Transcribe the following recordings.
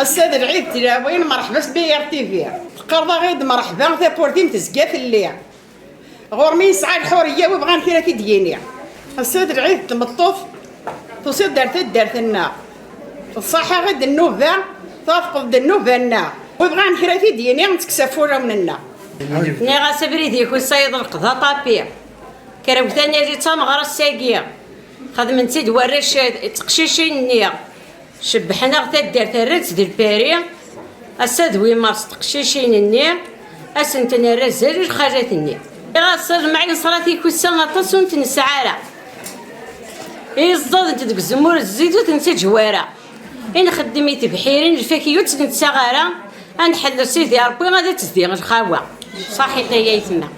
السيد العيد تلاوين مرحبا بيار تيفي قرضا غيد مرحبا ثا بورتيم تزكا في الليل غورمي يسعى الحوريه ويبغى كيرا كيديني السيد العيد تمطوف تصيد دارت النار الصحة غد النوبة تفقد النوبة النار ويبغى كيرا كيديني نتكسفوا من النار نيغا سبريديك والسيد القضاء طابير كراوثاني جيت تمغرا الساقيه خدمتي دوارش تقشيشين النية شبحنا غتا دارت الرز ديال الباري اسادوي مارس تقشيشين النية اسنتنا الرزال الخاجات النية غاصر معين صلاتي كوسا طاسون تنسعاره يزداد انت ديك الزمور الزيتو تنسى جواره إن خدميتي بحيرين الفاكيوت تنسى غاره انحل سيدي ربي غادا تزدي الخاوه صحيح هي يتما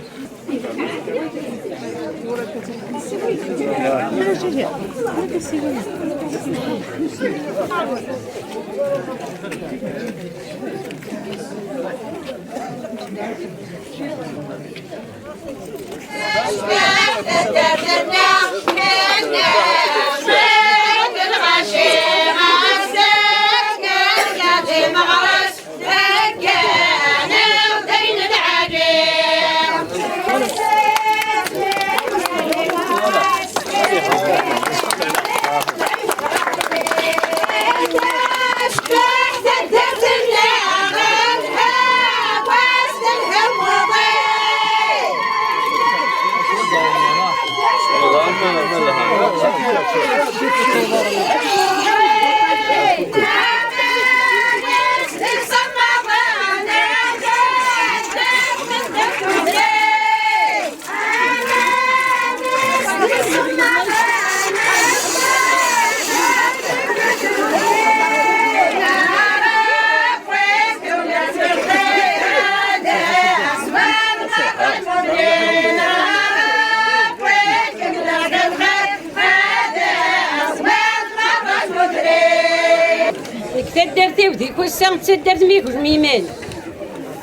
درتي وديك وسام تدرت ميك ميمان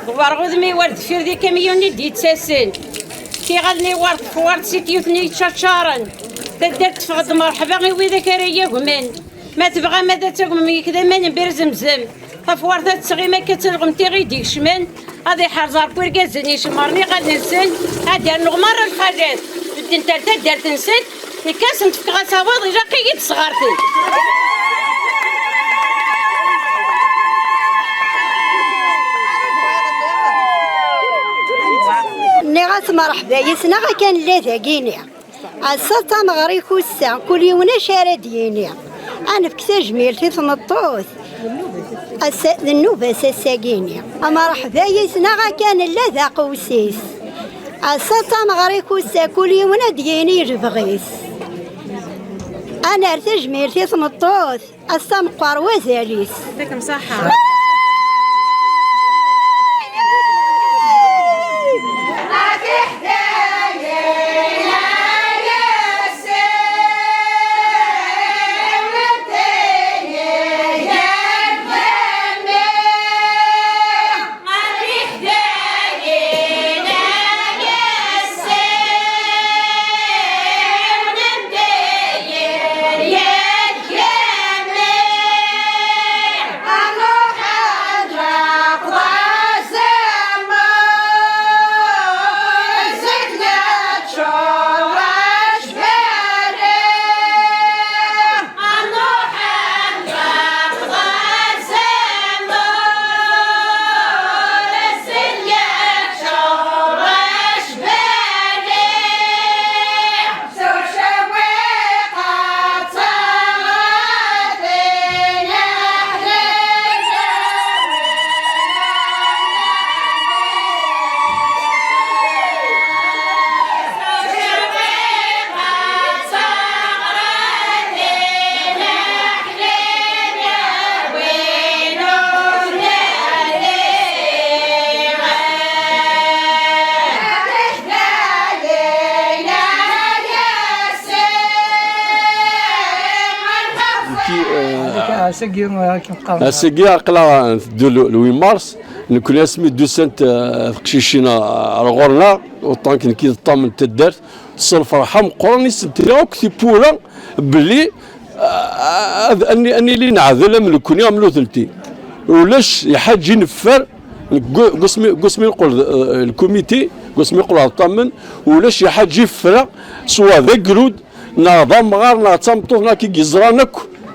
دوار غدمي ورد فير دي كاميوني ديت ساسن كي غادني ورد فوارد سيتيوتني تشارن تدرت فغد مرحبا غي ويدا كاريا غمان ما تبغى ماذا تغم كذا ما نبير زمزم فوارد تسغي ما كتلغمتي غي ديك شمان هذه حرزار بوركازني شمرني غادي نسن هذا نغمر الحاجات بدي انت درت نسن كاس نتفك غتاوض الا قيت صغارتي نغاس مرحبا يسنا كان لا ذاكيني السلطة مغري كوسا كل يوم شارع ديني انا في جميل في ثمطوث النوبة ساكيني مرحبا يسنا كان لا ذا قوسيس السلطة مغري كوسا كل يوم ديني رفغيس انا ارتجميل في ثمطوث السمقر وزاليس يعطيكم صحة الساقي عقلا لو 8 مارس نكون اسمي دو سنت قشيشينا رغورنا وطانك كي الطامن تدارت الفرحه مقراني سنتي كتي بولا بلي اني اللي نعذل من الكونيا ملوثلتي ولاش يحاج ينفر قسمي نقول الكوميتي قسمي يقول الطمن ولاش يحاج يفرق سواء ذا قرود نظام غارنا تمطوفنا كي يزرانك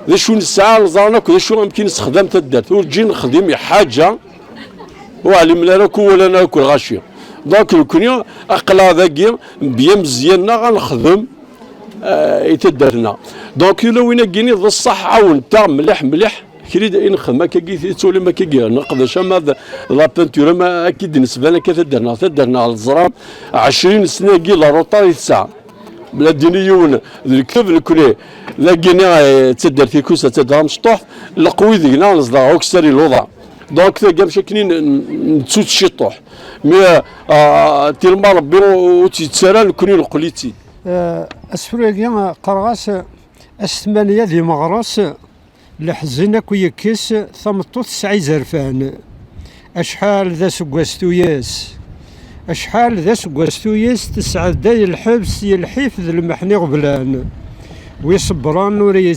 ذا شو نسعى نزرانك ذا شو يمكن نستخدم تدرت ورجي نخدم حاجه وعلم لا ناكل ولا ناكل غاشيه دونك الكونيا اقلا ذاكي بيا مزياننا غنخدم يتدرنا دونك لو وين كيني ذا الصح عاون تاع مليح كريد نخدم كي تولي ما كي نقدر ما لا بانتور ما اكيد بالنسبه لنا تدرنا على الزراب 20 سنه كي لا روطاري ساعه بلا دينيون الكتاب الكولي لاقينا تدر في كوسه تدرا مشطوح القوي ذينا نصدر اوكسري الوضع دونك كاع شكلين نتسوت الشطوح مي تيلما ربي وتيتسرى نكوني القليتي اسفريا قرغاس الثمانيه دي مغرس لحزنا كويكيس ثمطوط سعي زرفان اشحال ذا سكواستوياس اشحال ذا سكواستوياس تسعة داي الحبس يلحيف ذا المحني غبلان ويصبران وري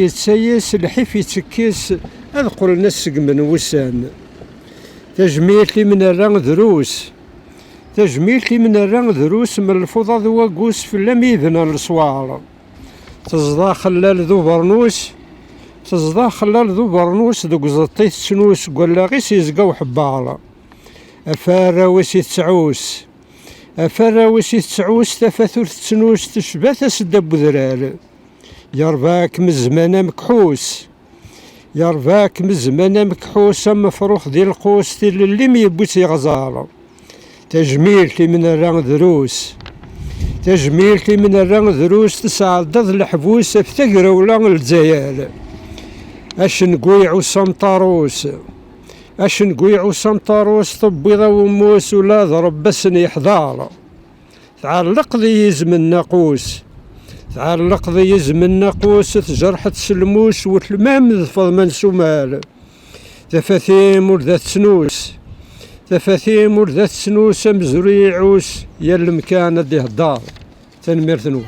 يتسايس الحيف يتسكيس اذكر الناس من وسان تجميلتي من الران دروس من الفضاء وقوس في اللميذن الصوار تزضا خلال ذو برنوس دوك زطيت سنوس قولا غيس يزقاو حبارة أفارا ويسي تسعوس تفاثر تسنوس تشبث سدب ذرار يرفاك مزمانا مكحوس مفروخ ديال القوس ديال اللي ميبوسي غزارة تجميلتي من الران دروس تسعدد الحبوس افتقر ولا الجزائر اش نقويعو سمطاروس طبيضة وموس ولا ضرب بس يحضار تعلق ذي يزم الناقوس تجرحت سلموس وتلمام ذفض من سمال تفاثيم ورذات سنوس مزريعوس يا المكان دي هدار تنمير ثنور